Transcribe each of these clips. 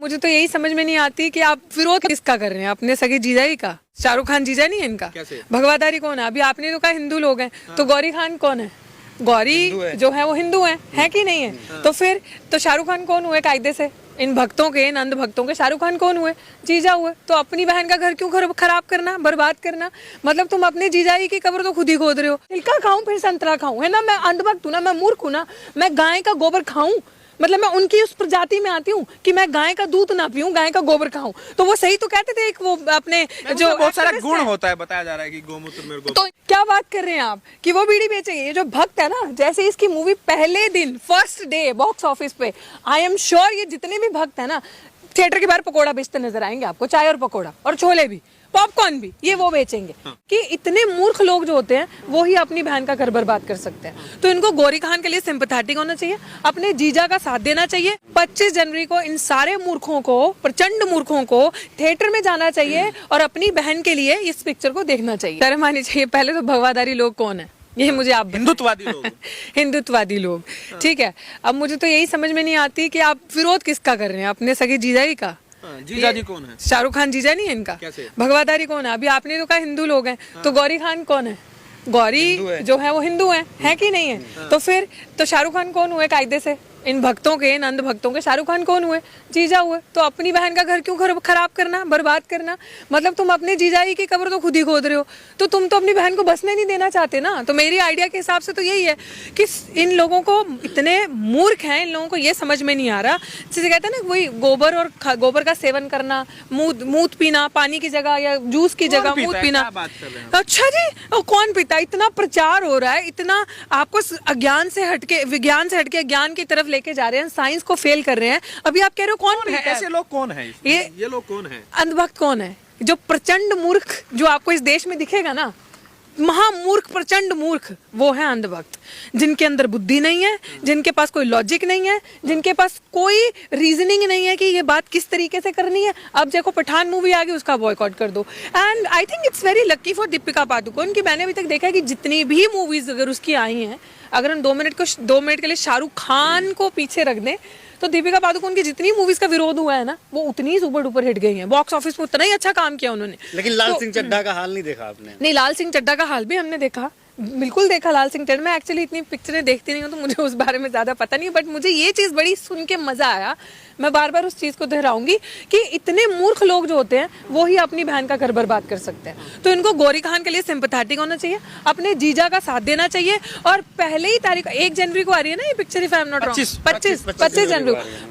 मुझे तो यही समझ में नहीं आती कि आप विरोध किसका कर रहे हैं, अपने सगे जीजा ही का। शाहरुख खान जीजा नहीं है इनका? भगवाधारी कौन है? अभी आपने तो कहा हिंदू लोग हैं, तो गौरी खान कौन है? गौरी जो है वो हिंदू है कि नहीं है? तो फिर तो शाहरुख खान कौन हुए कायदे से? इन भक्तों के, इन अंध भक्तों के शाहरुख खान कौन हुए? जीजा हुए। तो अपनी बहन का घर क्यों खराब करना, बर्बाद करना? मतलब तुम अपने जीजा ही की कब्र तो खुद ही खोद रहे हो। तिलका खाऊं फिर संतरा खाऊं, है ना? मैं अंध भक्त हूं ना, मैं मूर्ख हूं ना? मैं गाय का गोबर खाऊं? मतलब मैं उनकी उस प्रजाति में आती हूँ कि मैं गाय का दूध ना पीऊं, गाय का गोबर खाऊं। तो वो सही तो कहते थे, एक वो अपने जो बहुत सारा गुण होता है, बताया जा रहा है कि गोमूत्र में तो क्या बात कर रहे हैं आप कि वो बीड़ी बेचेंगे? ये जो भक्त है ना, जैसे इसकी मूवी पहले दिन फर्स्ट डे बॉक्स ऑफिस पे, आई एम श्योर ये जितने भी भक्त है ना, थिएटर के बाहर पकोड़ा बेचते नजर आएंगे आपको, चाय और पकोड़ा और छोले भी, पॉपकॉर्न भी, ये वो बेचेंगे। कि इतने मूर्ख लोग जो होते हैं वो ही अपनी बहन का घर बर्बाद कर सकते हैं। तो इनको गौरी खान के लिए सिंपैथेटिक होना चाहिए, अपने जीजा का साथ देना चाहिए। 25 जनवरी को इन सारे मूर्खों को, प्रचंड मूर्खों को थिएटर में जाना चाहिए और अपनी बहन के लिए इस पिक्चर को देखना चाहिए। शर्म आनी चाहिए। पहले तो भगवाधारी लोग कौन है ये मुझे आप हिंदुत्ववादी लोग हिंदुत्ववादी लोग, ठीक है। अब मुझे तो यही समझ में नहीं आती कि आप विरोध किसका कर रहे हैं, अपने सगे जीजा ही का। जीजा जी कौन है? शाहरुख खान जीजा नहीं है इनका? भगवाधारी कौन है? अभी आपने तो कहा हिंदू लोग हैं, तो गौरी खान कौन है? गौरी जो है वो हिंदू है कि नहीं है? तो फिर तो शाहरुख खान कौन हुए कायदे से? इन भक्तों के, इन अंध भक्तों के शाहरुख खान कौन हुए? जीजा हुए। तो अपनी बहन का घर क्यों खराब करना, बर्बाद करना? मतलब तुम अपने जीजा ही की कब्र तो खुद ही खोद रहे हो। तो तुम तो अपनी बहन को बसने नहीं देना चाहते ना। तो मेरी आइडिया के हिसाब से तो यही है कि इन लोगों को, इतने मूर्ख हैं, इन लोगों को ये समझ में नहीं आ रहा। जैसे कहते हैं ना, वही गोबर का सेवन करना, मूत पीना, पानी की जगह या जूस की जगह मूत पीना। अच्छा जी, कौन पीता? इतना प्रचार हो रहा है, इतना आपको अज्ञान से हटके, विज्ञान से हटके ज्ञान की तरफ लेके जा रहे हैं, साइंस को फेल कर रहे हैं। अभी आप कह रहे हो कौन है? ऐसे लोग कौन है? ये लोग कौन है? अंधभक्त कौन है? जो प्रचंड मूर्ख जो आपको इस देश में दिखेगा ना, महामूर्ख, प्रचंड मूर्ख, वो है अंधभक्त। जिनके अंदर बुद्धि नहीं है, जिनके पास कोई लॉजिक नहीं है, जिनके पास कोई रीजनिंग नहीं है कि ये बात किस तरीके से करनी है। अब देखो पठान मूवी आ गई, उसका बॉयकॉट कर दो। And I think it's very lucky for Deepika Padukone कि मैंने अभी तक देखा है कि जितनी भी मूवीज अगर उसकी आई हैं, अगर हम 2 मिनट के लिए शाहरुख खान को पीछे रख दें, तो दीपिका पादुकोण की जितनी मूवीज का विरोध हुआ है ना, वो उतनी सुपर डुपर हिट गई हैं। बॉक्स ऑफिस में उतना ही अच्छा काम किया उन्होंने। लेकिन लाल सिंह चड्ढा का हाल नहीं देखा आपने? नहीं, लाल सिंह चड्ढा का हाल भी हमने देखा, बिल्कुल देखा लाल सिंह चड्ढा। मैं एक्चुअली इतनी पिक्चरें देखती नहीं हूँ, तो मुझे उस बारे में ज्यादा पता नहीं, बट मुझे ये चीज बड़ी सुन के मजा आया। मैं बार बार उस चीज को दोहराऊंगी कि इतने मूर्ख लोग जो होते हैं वो ही अपनी बहन का घर बर्बाद कर सकते हैं। तो इनको गौरी खान के लिए सिंपैथेटिक होना चाहिए, अपने जीजा का साथ देना चाहिए। और पहले ही तारीख 1 जनवरी को आ रही है ना ये picture, if I am not wrong,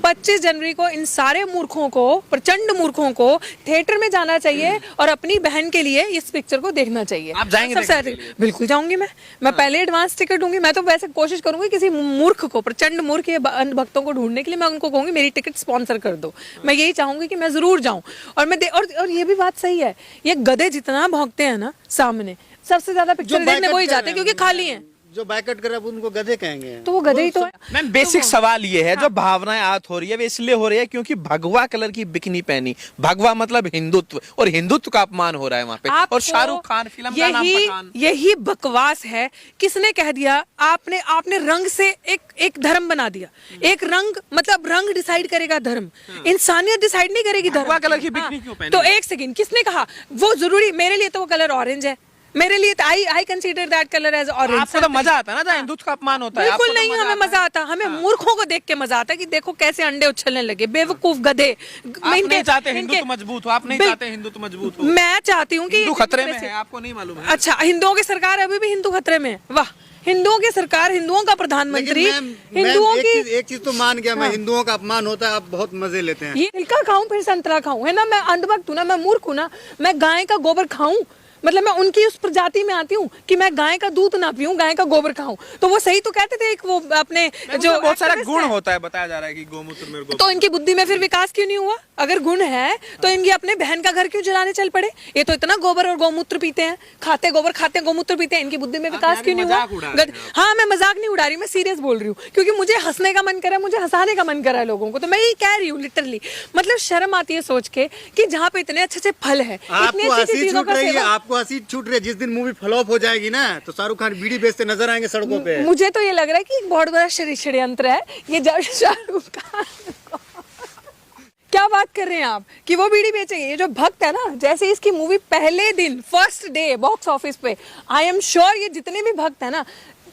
25 जनवरी को इन सारे मूर्खों को, प्रचंड मूर्खों को थिएटर में जाना चाहिए और अपनी बहन के लिए इस पिक्चर को देखना चाहिए। आप जाएंगे? बिल्कुल जाऊंगी मैं पहले एडवांस टिकट दूंगी। मैं तो वैसे कोशिश करूंगी किसी मूर्ख को, प्रचंड मूर्ख या अंध भक्तों को ढूंढने के लिए मैं उनको कहूंगी मेरी टिकट स्पॉन्सर कर दो। मैं यही चाहूंगी कि मैं जरूर जाऊं। और मैं और ये भी बात सही है, ये गधे जितना भौंकते हैं ना सामने, सबसे ज्यादा पिक्चर देखने वही जाते हैं क्योंकि खाली हैं। जो बाइकआउट कर रहे हैं उनको गधे कहेंगे, तो वो गधे ही तो है। मैम बेसिक सवाल ये है, जो भावनाएं आहत हो रही है वो इसलिए हो रही है क्योंकि भगवा कलर की बिकनी पहनी, भगवा मतलब हिंदुत्व, और हिंदुत्व का अपमान हो रहा है वहाँ पे। और शाहरुख खान फिल्म का नाम पठान। यही बकवास है। किसने कह दिया? आपने रंग से एक धर्म बना दिया। एक रंग मतलब रंग डिसाइड करेगा धर्म, इंसानियत डिसाइड नहीं करेगी धर्म। भगवा कलर की बिकनी क्यों पहनी? तो एक सेकंड, किसने कहा वो जरूरी? मेरे लिए तो वो कलर ऑरेंज है, मेरे लिए I consider that colour as orange. आपको तो मजा आता है ना जहाँ हिंदुत्व का अपमान होता है? बिल्कुल नहीं, हमें मजा आता, हमें मूर्खों को देख के मजा आता है कि देखो कैसे अंडे उछलने लगे, बेवकूफ गधे। आप नहीं चाहते हिंदुत्व मजबूत हो, आप नहीं चाहते हिंदुत्व मजबूत हो। मैं चाहती हूँ कि हिंदू खतरे में है, आपको नहीं मालूम है? अच्छा, हिंदुओं की सरकार अभी भी हिंदू खतरे में है? वाह, हिंदुओं की सरकार, हिंदुओं का प्रधानमंत्री, हिंदुओं की। एक चीज तो मान गया मैं, हिंदुओं का अपमान होता है, आप बहुत मजे लेते हैं। ये तिलका खाऊं फिर संतरा खाऊं, है ना? मैं अंधभक्त हूं ना, मैं मूर्ख हूं ना? मैं गाय का गोबर खाऊं? मतलब मैं उनकी उस प्रजाति में आती हूँ कि मैं गाय का दूध ना पीऊं, गाय का गोबर खाऊं। तो वो सही तो कहते थे, एक वो अपने जो बहुत सारा गुण होता है, बताया जा रहा है कि गोमूत्र में गोबर। तो इनकी बुद्धि में फिर विकास क्यों नहीं हुआ? अगर गुण है तो इनकी अपने बहन का घर क्यों जलाने चल पड़े? ये तो इतना गोबर और गोमूत्र पीते हैं, खाते गोबर खाते गोमूत्र पीते हैं, इनकी बुद्धि में विकास क्यों नहीं हुआ? हाँ, मैं मजाक नहीं उड़ा रही, मैं सीरियस बोल रही हूँ, क्योंकि मुझे हंसने का मन कर रहा है, मुझे हंसाने का मन कर रहा है लोगों को। तो मैं ये कह रही हूँ लिटरली, मतलब शर्म आती है सोच के कि जहाँ पे इतने अच्छे फल है, आपको हंसी छूट रही है, आपको हंसी छूट रही है। जिस दिन मूवी फ्लॉप हो जाएगी ना, तो शाहरुख खान बीड़ी बेचते नजर आएंगे सड़कों पे। मुझे तो ये लग रहा है कि एक बहुत बड़ा षड्यंत्र है ये, जब शाहरुख खान क्या बात कर रहे हैं आप कि वो बीड़ी बेचेंगे? ये जो भक्त है ना, जैसे इसकी मूवी पहले दिन फर्स्ट डे बॉक्स ऑफिस पे, आई एम श्योर ये जितने भी भक्त है ना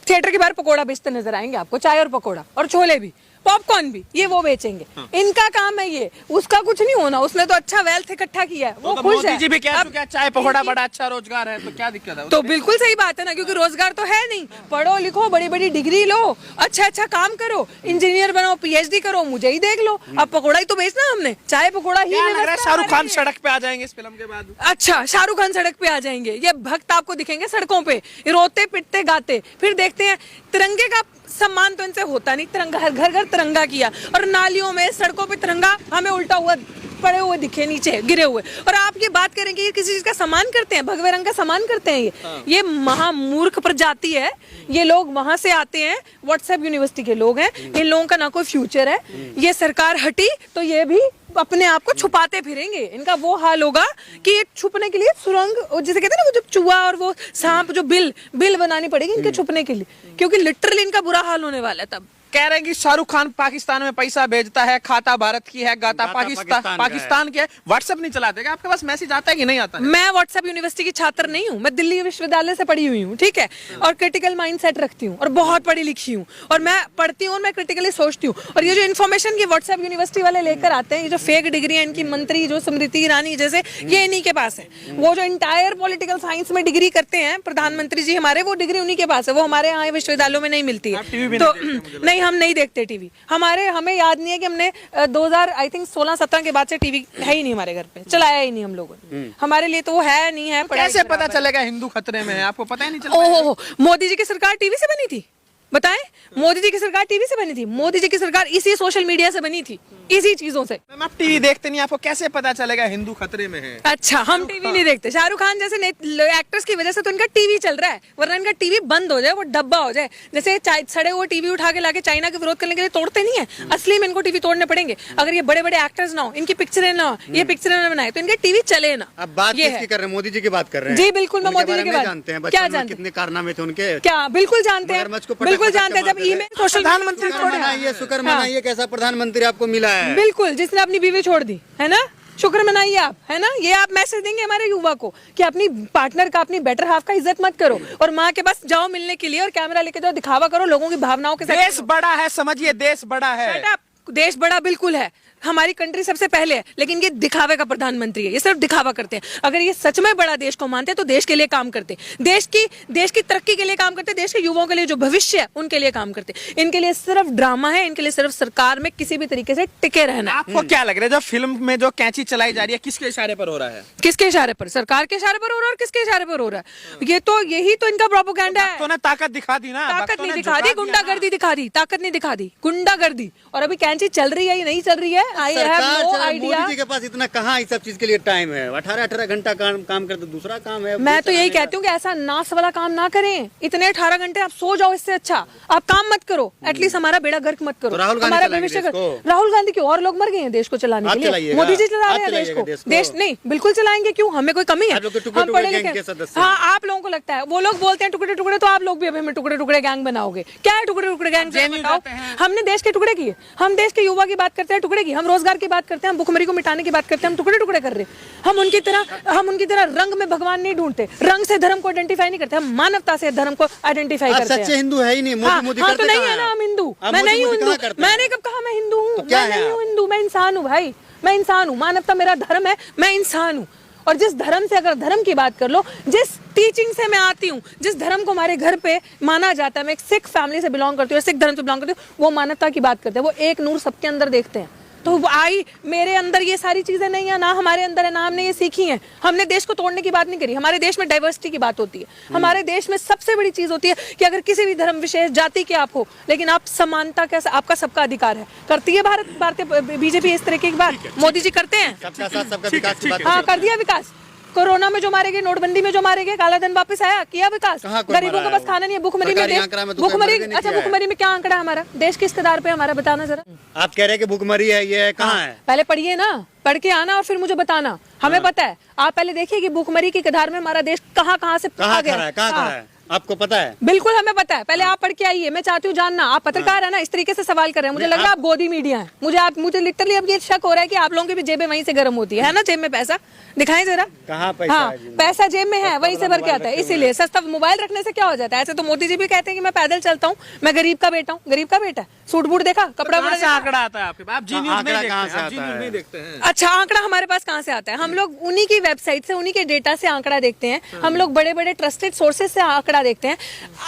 थिएटर के बाहर पकोड़ा बेचते नजर आएंगे आपको, चाय और पकोड़ा और छोले भी, पॉपकॉर्न भी, ये वो बेचेंगे। इनका काम है ये, उसका कुछ नहीं होना, उसने तो अच्छा वेल्थ इकट्ठा किया है, वो तो खुश मोदी है। जी भी कह चुके हैं चाय पकौड़ा बड़ा अच्छा रोजगार है, तो क्या दिक्कत है? तो बिल्कुल सही बात है ना, क्योंकि रोजगार तो है नहीं। पढ़ो लिखो, बड़ी बड़ी डिग्री लो, अच्छा अच्छा काम करो, इंजीनियर बनो, पीएचडी करो, मुझे ही देख लो। अब पकौड़ा ही तो बेचना हमने, चाय पकौड़ा ही। शाहरुख खान सड़क पे आ जाएंगे इस फिल्म के बाद? अच्छा, शाहरुख खान सड़क पे आ जाएंगे, ये भक्त आपको दिखेंगे सड़कों पे रोते पिटते गाते। फिर देखते हैं तिरंगे का सम्मान तो इनसे होता नहीं, तिरंगा हर घर घर तिरंगा किया, और नालियों में सड़कों पे तिरंगा हमें उल्टा हुआ पड़े हुए दिखे, नीचे गिरे हुए। और आप ये बात करेंगे ये किसी चीज का सम्मान करते हैं? भगवे रंग का सम्मान करते हैं ये महामूर्ख प्रजाति है। ये लोग वहां से आते हैं, व्हाट्सएप यूनिवर्सिटी के लोग हैं, इन लोगों का ना कोई फ्यूचर है। ये सरकार हटी तो ये भी अपने आप को छुपाते फिरेंगे। इनका वो हाल होगा कि ये छुपने के लिए सुरंग, जिसे कहते हैं ना, वो जब चूहा और वो सांप जो बिल बनानी पड़ेगी इनके छुपने के लिए, क्योंकि लिटरली इनका बुरा हाल होने वाला है। तब कह रहे हैं कि शाहरुख खान पाकिस्तान में पैसा भेजता है, खाता भारत की है, गाता पाकिस्तान के है। व्हाट्सएप नहीं चलाते क्या? आपके पास मैसेज आता है कि नहीं आता है? मैं व्हाट्सएप यूनिवर्सिटी की छात्र नहीं हूँ, मैं दिल्ली विश्वविद्यालय से पढ़ी हुई हूँ, ठीक है, और क्रिटिकल माइंडसेट रखती हूँ और बहुत पढ़ी लिखी हूँ, और मैं पढ़ती हूँ और मैं क्रिटिकली सोचती हूँ। और ये जो इन्फॉर्मेशन की व्हाट्सएप यूनिवर्सिटी वाले लेकर आते हैं, ये जो फेक डिग्री है इनकी, मंत्री जो स्मृति ईरानी जैसे, ये इन्हीं के पास है। वो जो इंटायर पॉलिटिकल साइंस में डिग्री करते हैं प्रधानमंत्री जी हमारे, वो डिग्री उन्हीं के पास है, वो हमारे यहाँ विश्वविद्यालयों में नहीं मिलती है। तो नहीं, हम नहीं देखते टीवी। हमें याद नहीं है कि हमने 2000 आई थिंक 16-17 के बाद से टीवी है ही नहीं हमारे घर पे, चलाया ही नहीं हम लोगों ने। हमारे लिए तो वो है नहीं है। तो कैसे पता चलेगा हिंदू खतरे में है? आपको पता ही नहीं चला? ओहो, मोदी जी की सरकार टीवी से बनी थी, बताएं? मोदी जी की सरकार टीवी से बनी थी, मोदी जी की सरकार इसी सोशल मीडिया से बनी थी, इसी चीजों से। मैम आप टीवी देखते नहीं, आपको कैसे पता चलेगा हिंदू खतरे में है? अच्छा, हम टीवी नहीं देखते। शाहरुख खान जैसे एक्टर्स की वजह से तो इनका टीवी चल रहा है, वरना इनका टीवी बंद हो जाए, वो डब्बा हो जाए। जैसे सड़े हुए टीवी उठा के लाके चाइना के विरोध करने के लिए तोड़ते नहीं है, असली में इनको टीवी तोड़ने पड़ेंगे। अगर ये बड़े बड़े एक्टर्स ना हो, इनकी पिक्चरें ना हो, ये पिक्चरें ना बनाए, तो इनके टीवी चले ना। अब बात किसकी कर रहे हैं? मोदी जी की बात कर रहे हैं? जी बिल्कुल, मैं मोदी जी की बात जानते हैं। क्या जानते? कितने कारनामे थे उनके? क्या बिल्कुल जानते हैं, बिल्कुल जानते हैं। जब ईमेल सोशल प्रधानमंत्री मनाइए, शुक्र मनाइए, कैसा प्रधानमंत्री आपको मिला है। बिल्कुल, जिसने अपनी बीवी छोड़ दी है ना, शुक्र मनाइए आप, है ना। ये आप मैसेज देंगे हमारे युवा को कि अपनी पार्टनर का, अपनी बेटर हाफ का इज्जत मत करो, और माँ के पास जाओ मिलने के लिए और कैमरा लेके जाओ, दिखावा करो लोगों की भावनाओं के साथ। देश बड़ा है, समझिए देश बड़ा है। देश बड़ा बिल्कुल है, हमारी कंट्री सबसे पहले है, लेकिन ये दिखावे का प्रधानमंत्री है, ये सिर्फ दिखावा करते हैं। अगर ये सच में बड़ा देश को मानते तो देश के लिए काम करते, देश की तरक्की के लिए काम करते, देश के युवाओं के लिए जो भविष्य है उनके लिए काम करते। इनके लिए सिर्फ ड्रामा है, इनके लिए सिर्फ सरकार में किसी भी तरीके से टिके रहना है। आपको क्या लग रहा है जो फिल्म में जो कैंची चलाई जा रही है, किसके इशारे पर हो रहा है? किसके इशारे पर? सरकार के इशारे पर हो रहा है, और किसके इशारे पर हो रहा है? ये तो यही तो इनका प्रोपेगेंडा है। तो ताकत दिखा दी ना, ताकत नहीं दिखा दी, गुंडागर्दी दिखा दी, ताकत नहीं दिखा दी, गुंडागर्दी। और अभी कैंची चल रही है या नहीं चल रही है, I have no idea. Modi ji के पास इतना कहाँ इस सब चीज के लिए टाइम है? 18-18 घंटा काम करते, दूसरा काम है। मैं तो यही कहती हूँ कि ऐसा नास वाला काम ना करें। इतने 18 घंटे आप सो जाओ, इससे अच्छा आप काम मत करो, एटलीस्ट हमारा बेड़ा गर्क मत करो, हमारा भविष्य। राहुल गांधी क्यों? और लोग मर गए हैं देश को चलाने के लिए, मोदी जी चला रहे हैं देश को। देश नहीं, बिल्कुल चलाएंगे, क्यों? हमें कोई कमी है? हम पढ़े लिखे। हाँ, आप लोगों को लगता है, वो लोग बोलते हैं टुकड़े टुकड़े, तो आप लोग भी अभी हमें टुकड़े टुकड़े गैंग बनाओगे। क्या है टुकड़े टुकड़े गैंग? बताओ। हमने देश के टुकड़े किए, हम देश के युवा की बात करते हैं टुकड़े की, हम रोजगार की बात करते हैं, हम भुखमरी को मिटाने की बात करते हैं, हम टुकड़े टुकड़े कर रहे हैं। हम उनकी तरह रंग में भगवान नहीं ढूंढते, रंग से धर्म को आइडेंटिफाई नहीं करते, हम मानवता से धर्म को आइडेंटिफाई करते हैं। सच्चे हिंदू है ही नहीं। मोदी तो नहीं है ना, हम हिंदू। मैं नहीं हूँ हिंदू, मैंने कब कहा मैं हिंदू हूँ? मैं नहीं हूँ हिंदू, मैं इंसान हूँ भाई, मैं इंसान हूँ। मानवता मेरा धर्म है, मैं इंसान हूँ। और जिस धर्म से, अगर धर्म की बात कर लो, जिस टीचिंग से मैं आती हूँ, जिस धर्म को हमारे घर पे माना जाता है, मैं एक सिख फैमिली से बिलोंग करती हूँ, सिख धर्म से बिलोंग करती हूँ, वो मानवता की बात करते हैं, वो एक नूर सबके अंदर देखते हैं। तो मेरे अंदर ये सारी चीजें नहीं है ना, हमारे अंदर है ना, हमने ये सीखी हैं। हमने देश को तोड़ने की बात नहीं करी, हमारे देश में डाइवर्सिटी की बात होती है। हमारे देश में सबसे बड़ी चीज होती है कि अगर किसी भी धर्म विशेष जाति के आप हो, लेकिन आप समानता का, आपका सबका अधिकार है। करती है भारतीय बीजेपी इस तरह की बात? मोदी जी करते हैं सबका साथ सबका विकास की बात। हाँ, कर दिया विकास। कोरोना में जो मारे गए, नोटबंदी में जो मारे गए, काला धन वापस आया, किया विकास। गरीबों को बस खाना नहीं है, भुखमरी में अच्छा, भुखमरी में क्या आंकड़ा है हमारा? देश किस कदार पे हमारा, बताना जरा। आप कह रहे हैं कि भुखमरी है, ये कहाँ है? पहले पढ़िए ना, पढ़ के आना और फिर मुझे बताना। हमें पता है, आप पहले देखिए कि भुखमरी की कगार में हमारा देश कहाँ से आ गया। आपको पता है? बिल्कुल हमें पता है, पहले आप पढ़ के आइए, मैं चाहती हूँ जानना। आप पत्रकार है ना, इस तरीके से सवाल कर रहे हैं, मुझे लग रहा है आप गोदी मीडिया है। मुझे लिटरली अब ये शक हो रहा है कि आप लोगों की भी जेबें वहीं से गर्म होती है ना, जेब में पैसा दिखाएं जरा। कहाँ पैसा हाँ, है जी? पैसा जेब में है, वहीं से भर के आता है। इसीलिए सस्ता मोबाइल रखने से क्या हो जाता है? ऐसे तो मोदी जी भी कहते हैं कि मैं पैदल चलता हूँ, मैं गरीब का बेटा हूँ। गरीब का बेटा, सूट बूट देखा, कपड़ा बड़ा आंकड़ा आता है आपके पास? आप जी न्यूज़ नहीं देखते हैं? अच्छा, आंकड़ा हमारे पास कहाँ से आता है? हम लोग उन्हीं की वेबसाइट से, उन्हीं के डेटा से आंकड़ा देखते हैं। हम लोग बड़े बड़े ट्रस्टेड सोर्सेज से आंकड़ा देखते हैं।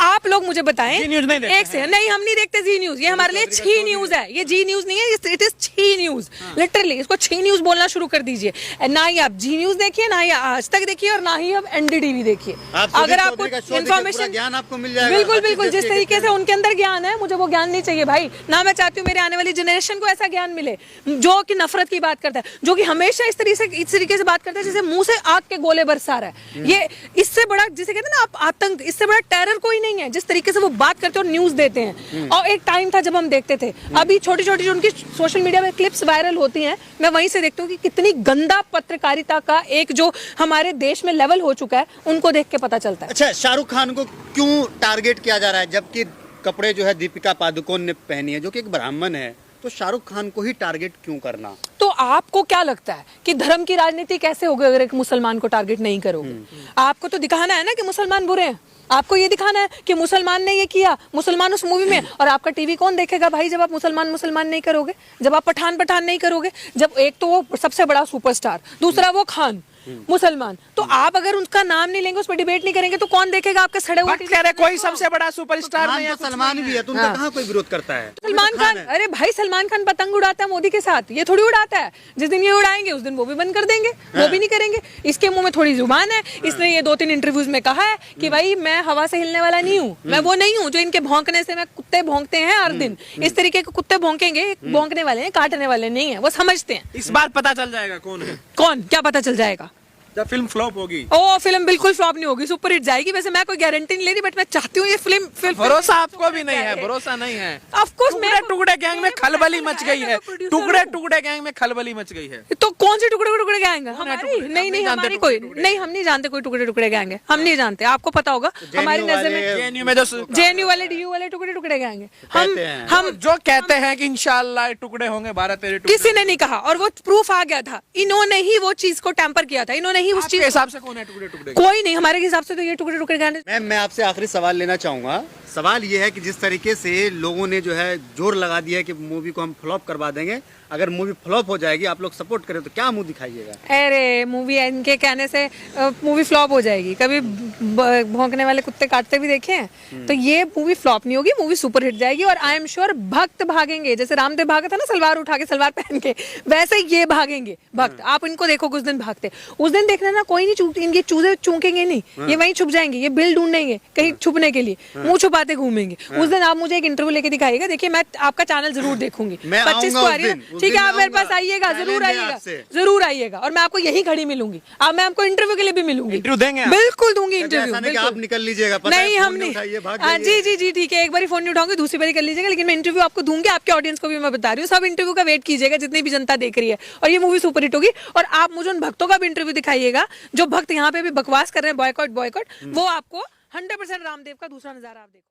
आप लोग मुझे बताएं, जी न्यूज़ नहीं देखते एक से नहीं, हम नहीं देखते जी न्यूज। ये हमारे लिए छी न्यूज है, ये जी न्यूज नहीं है, इट इज छी न्यूज। लिटरली इसको छी न्यूज बोलना शुरू कर दीजिए। ना ही आप जी न्यूज देखिए, ना ही आज तक देखिए, और ना ही आप एनडीटीवी देखिए। अगर आपको इन्फॉर्मेशन, ज्ञान आपको मिल जाएगा। बिल्कुल बिल्कुल, जिस तरीके से उनके अंदर ज्ञान है, मुझे वो ज्ञान नहीं चाहिए भाई। ना मैं चाहती हूँ मेरे आने वाली जनरेशन को ऐसा ज्ञान मिले जो कि नफरत की बात करता है, जो कि हमेशा इस तरीके से बात करता है जैसे मुंह से आग के गोले बरसा रहा है। ये इससे बड़ा, जिसे कहते हैं ना आप, आतंक, इससे बड़ा टेरर कोई नहीं है। जिस तरीके से वो बात करते हैं और न्यूज देते हैं, और एक टाइम था जब हम देखते थे। अभी छोटी छोटी जो उनकी सोशल मीडिया में क्लिप्स वायरल होती हैं, मैं वहीं से देखती हूँ कि कितनी गंदा पत्रकारिता का एक जो हमारे देश में लेवल हो चुका है, उनको देख के पता चलता है। अच्छा, शाहरुख खान को क्यों टारगेट किया जा रहा है, जबकि कपड़े जो है दीपिका पादुकोण ने पहनी है, जो कि एक ब्राह्मण है? तो शाहरुख खान को ही टारगेट क्यों करना? तो आपको क्या लगता है कि धर्म की राजनीति कैसे होगी अगर एक मुसलमान को टारगेट नहीं करोगे? आपको तो दिखाना है ना कि मुसलमान बुरे हैं। आपको ये दिखाना है कि मुसलमान ने ये किया, मुसलमान उस मूवी में। और आपका टीवी कौन देखेगा भाई जब आप मुसलमान नहीं करोगे, जब आप पठान नहीं करोगे, जब एक तो वो सबसे बड़ा सुपरस्टार, दूसरा वो खान मुसलमान। तो आप अगर उनका नाम नहीं लेंगे, उस पर डिबेट नहीं करेंगे, तो कौन देखेगा आपके सड़े हुए? कह रहे कोई सबसे बड़ा सुपरस्टार नहीं है, सलमान भी है, तो उनका कहाँ कोई विरोध करता है? सलमान खान, अरे भाई सलमान खान पतंग उड़ाता है मोदी के साथ, ये थोड़ी उड़ाता है। जिस दिन ये उड़ाएंगे उस दिन वो भी बंद कर देंगे, वो भी नहीं करेंगे। इसके मुंह में थोड़ी जुबान है, इसने ये 2-3 इंटरव्यूज में कहा है कि भाई मैं हवा से हिलने वाला नहीं हूँ, मैं वो नहीं हूँ जो इनके भौंकने से, मैं कुत्ते भौंकते हैं हर दिन, इस तरीके के कुत्ते भौंकेंगे, भौंकने वाले हैं, काटने वाले नहीं है, वो समझते हैं। इस बार पता चल जाएगा कौन है कौन, क्या पता चल जाएगा जब फिल्म फ्लॉप होगी? ओ, फिल्म बिल्कुल फ्लॉप नहीं होगी, सुपर हिट जाएगी। वैसे मैं कोई गारंटी नहीं ले रही, बट मैं चाहती हूँ ये फिल्म भरोसा आपको भी नहीं है? भरोसा नहीं है? Of course. टुकड़े गैंग में खलबली मच गई है, टुकड़े गैंग में खलबली मच गई है। तो कौन सी टुकड़े गैंग है हमारी? नहीं, हमारी कोई नहीं, हम नहीं जानते कोई टुकड़े गैंग है, हम नहीं जानते। आपको पता होगा, हमारी नजर में जेएनयू में जो जेएनयू वाले, डीयू वाले टुकड़े गैंग है। हम जो कहते हैं कि इंशाल्लाह टुकड़े होंगे, 12-13 टुकड़े, किसी ने नहीं कहा, और वो प्रूफ आ गया था। इन्होंने ही वो चीज को टेम्पर किया था, इन्होंने ही उस चीज के हिसाब से कौन है टुकड़े? कोई नहीं, हमारे हिसाब से तो ये टुकड़े गैंग। मैं आपसे आखिरी सवाल लेना चाहूंगा। सवाल ये है कि जिस तरीके से लोगों ने जो है जोर लगा दिया है कि मूवी को हम फ्लॉप करवा देंगे, अगर मूवी फ्लॉप हो जाएगी, आप लोग सपोर्ट करें तो क्या मुंह दिखाइएगा? अरे मूवी इनके कहने से मूवी फ्लॉप हो जाएगी? कभी भौंकने वाले कुत्ते काटते भी देखे हैं? तो ये मूवी फ्लॉप नहीं होगी, मूवी सुपर हिट जाएगी। और आई एम श्योर भक्त भागेंगे, जैसे रामदेव भागा था ना सलवार उठा के, सलवार पहन के, वैसे ये भागेंगे भक्त। आप इनको देखो कुछ दिन भागते, उस दिन देखना ना, कोई नहीं इनके चूजे चूकेंगे नहीं, ये वहीं छुप जाएंगे, ये बिल ढूंढेंगे कहीं छुपने के लिए, मुंह छुपाते घूमेंगे। उस दिन आप मुझे एक इंटरव्यू लेके दिखाइएगा, देखिए मैं आपका चैनल जरूर देखूंगी। 25 को आ रही है, ठीक है? आप मेरे पास आइएगा, जरूर आइएगा, और मैं आपको यही खड़ी मिलूंगी। अब मैं आपको इंटरव्यू के लिए भी मिलूंगी, इंटरव्यू देंगे? बिल्कुल दूंगी इंटरव्यू। आप निकल लीजिएगा? नहीं, हम नहीं। जी ठीक है, एक बार फोन नहीं उठाऊंगी, दूसरी बार कर लीजिएगा, लेकिन मैं इंटरव्यू आपको दूंगी। आपके ऑडियंस को भी मैं बता रही हूँ, सब इंटरव्यू का वेट कीजिएगा, जितनी भी जनता देख रही है, और ये मूवी सुपर हिट होगी। और आप मुझे उन भक्तों का भी इंटरव्यू दिखाइएगा जो भक्त यहाँ पे भी बकवास कर रहे हैं, बॉयकॉट, वो आपको 100% रामदेव का दूसरा नजारा आप देखो।